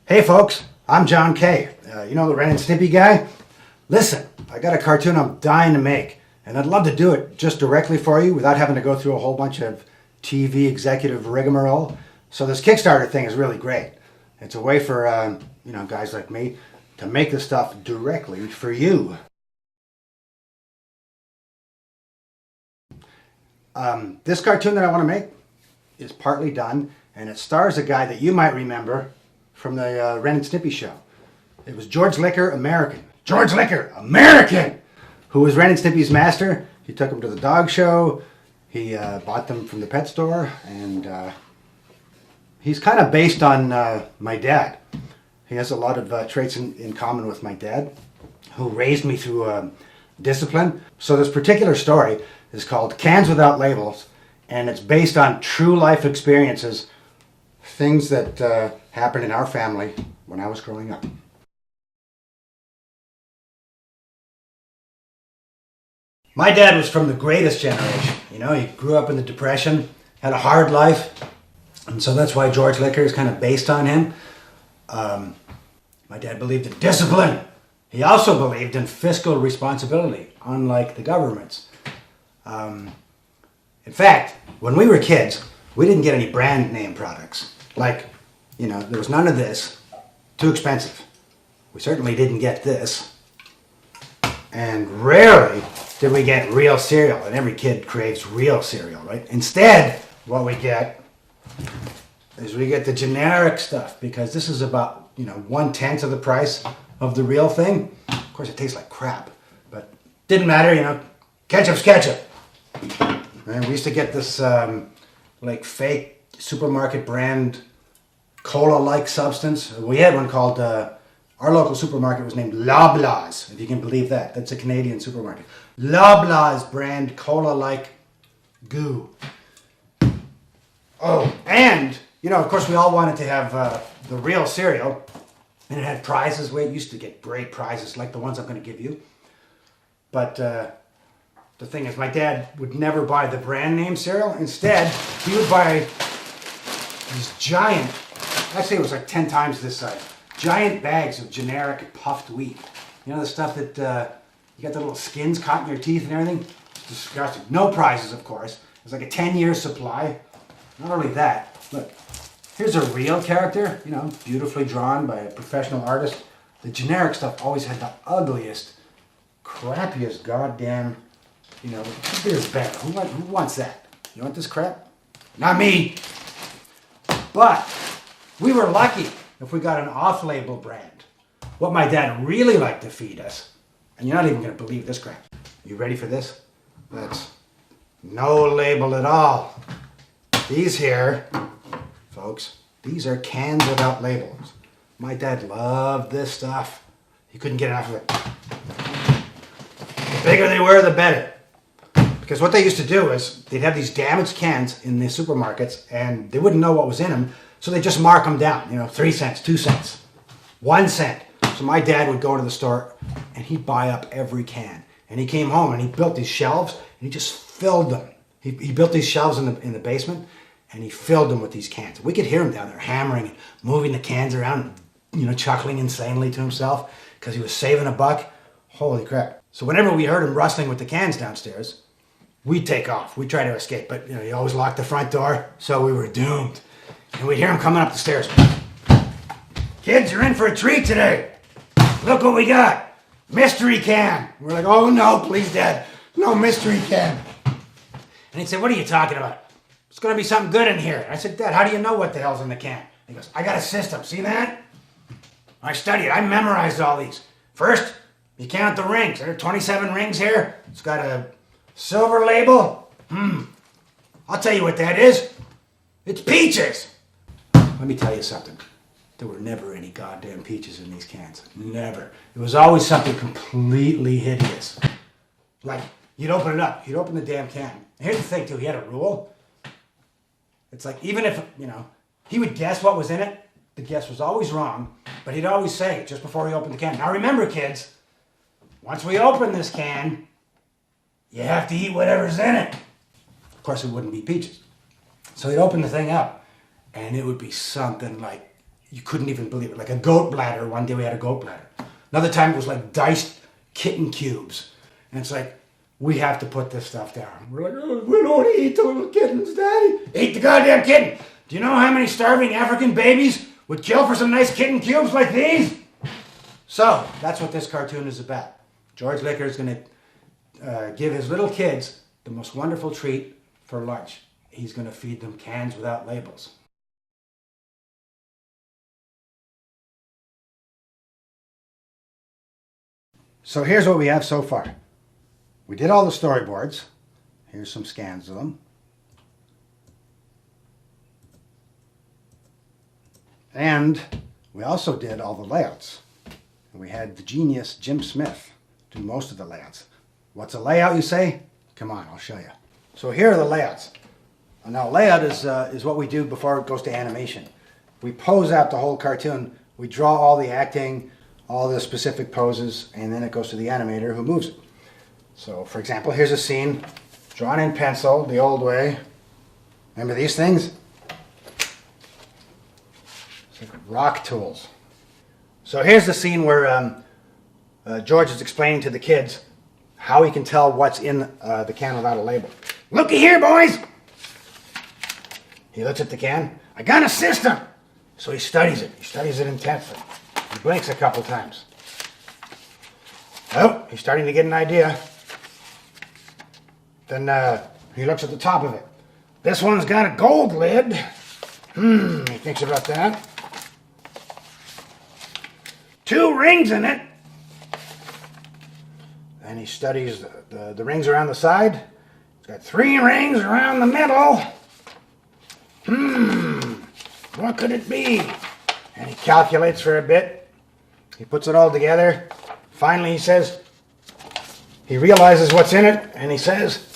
Hey folks, I'm John Kay. You know the Ren and Stimpy guy? Listen, I got a cartoon I'm dying to make, and I'd love to do it just directly for you without having to go through a whole bunch of TV executive rigmarole. So this Kickstarter thing is really great. It's a way for guys like me to make the stuff directly for you. This cartoon that I want to make is partly done, and it stars a guy that you might remember from the Ren and Stimpy show. It was George Liquor, American. George Liquor, American! Who was Ren and Stimpy's master. He took them to the dog show. He bought them from the pet store, and he's kind of based on my dad. He has a lot of traits in common with my dad, who raised me through discipline. So this particular story is called Cans Without Labels, and it's based on true life experiences, things that happened in our family when I was growing up. My dad was from the greatest generation. You know, he grew up in the Depression, had a hard life, and so that's why George Liquor is kind of based on him. My dad believed in discipline. He also believed in fiscal responsibility, unlike the governments. In fact, when we were kids, we didn't get any brand name products. Like, you know, there was none of this. Too expensive. We certainly didn't get this. And rarely did we get real cereal. And every kid craves real cereal, right? Instead, what we get is we get the generic stuff, because this is about, 1/10 of the price of the real thing. Of course, it tastes like crap, but didn't matter, ketchup's ketchup. And we used to get this fake supermarket brand cola-like substance. We had one called, our local supermarket was named Loblaws, if you can believe that. That's a Canadian supermarket. Loblaws brand cola-like goo. Oh, and, of course we all wanted to have the real cereal, and it had prizes. We used to get great prizes like the ones I'm going to give you. But the thing is, my dad would never buy the brand name cereal. Instead, he would buy these giant, actually it was like 10 times this size, giant bags of generic puffed wheat. You know, the stuff that you got the little skins caught in your teeth and everything? It's disgusting. No prizes, of course. It was like a 10-year supply. Not only that, look, here's a real character, beautifully drawn by a professional artist. The generic stuff always had the ugliest, crappiest goddamn, who beer's better? Who wants that? You want this crap? Not me. But we were lucky if we got an off-label brand. What my dad really liked to feed us, and you're not even going to believe this crap. You ready for this? That's no label at all. These here, folks, these are cans without labels. My dad loved this stuff. He couldn't get enough of it. The bigger they were, the better. Because what they used to do is they'd have these damaged cans in the supermarkets, and they wouldn't know what was in them, so they just mark them down. 3 cents, 2 cents, 1 cent. So my dad would go to the store and he'd buy up every can. And he came home and he built these shelves and he just filled them. He built these shelves in the basement, and he filled them with these cans. We could hear him down there hammering and moving the cans around, chuckling insanely to himself because he was saving a buck. Holy crap. So whenever we heard him rustling with the cans downstairs, we'd take off. We'd try to escape, but he always locked the front door, so we were doomed. And we'd hear him coming up the stairs. Kids, you're in for a treat today. Look what we got. Mystery can. We're like, oh no, please, Dad. No mystery can. And he'd say, what are you talking about? It's going to be something good in here. I said, Dad, how do you know what the hell's in the can? He goes, I got a system. See that? I studied. I memorized all these. First, you count the rings. There are 27 rings here. It's got a silver label. I'll tell you what that is. It's peaches. Let me tell you something. There were never any goddamn peaches in these cans. Never. It was always something completely hideous. Like, you'd open it up. You'd open the damn can. And here's the thing, too. He had a rule. It's like, even if, he would guess what was in it, the guess was always wrong, but he'd always say, just before he opened the can, now remember, kids, once we open this can, you have to eat whatever's in it. Of course, it wouldn't be peaches. So he'd open the thing up, and it would be something like you couldn't even believe it. Like a goat bladder. One day we had a goat bladder. Another time it was like diced kitten cubes. And it's like, we have to put this stuff down. We're like, oh, we don't eat the little kittens, Daddy. Eat the goddamn kitten. Do you know how many starving African babies would kill for some nice kitten cubes like these? So, that's what this cartoon is about. George Licker is going to give his little kids the most wonderful treat for lunch. He's going to feed them cans without labels. So here's what we have so far. We did all the storyboards. Here's some scans of them. And we also did all the layouts. We had the genius Jim Smith do most of the layouts. What's a layout, you say? Come on, I'll show you. So here are the layouts. Now, layout is what we do before it goes to animation. We pose out the whole cartoon. We draw all the acting, all the specific poses, and then it goes to the animator who moves it. So, for example, here's a scene drawn in pencil the old way. Remember these things? It's like rock tools. So here's the scene where George is explaining to the kids how he can tell what's in the can without a label. Looky here, boys! He looks at the can. I got a system! So he studies it. He studies it intensely. He blinks a couple times. Oh, he's starting to get an idea. Then he looks at the top of it. This one's got a gold lid. He thinks about that. 2 rings in it. Then he studies the rings around the side. It's got 3 rings around the middle. What could it be? And he calculates for a bit. He puts it all together. Finally he says, he realizes what's in it, and he says,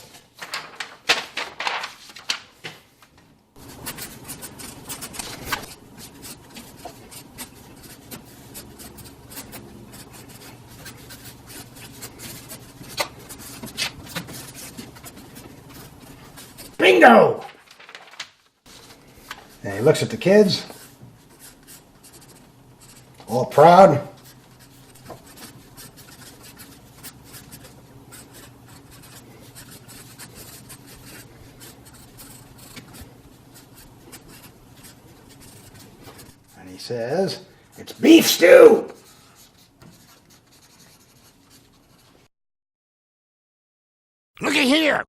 bingo! And he looks at the kids, all proud. And he says, it's beef stew! Looky here!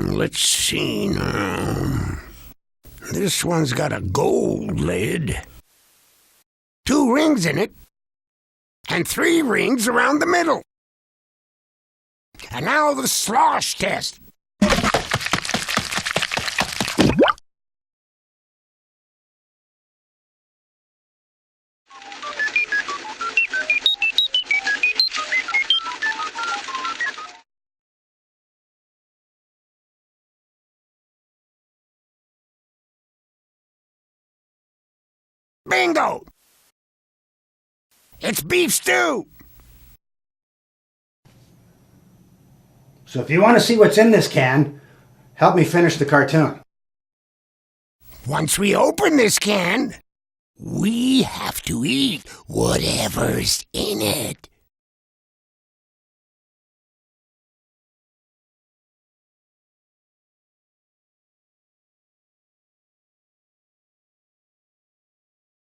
Let's see now. This one's got a gold lid, 2 rings in it, and 3 rings around the middle. And now the slosh test. Bingo! It's beef stew! So if you want to see what's in this can, help me finish the cartoon. Once we open this can, we have to eat whatever's in it.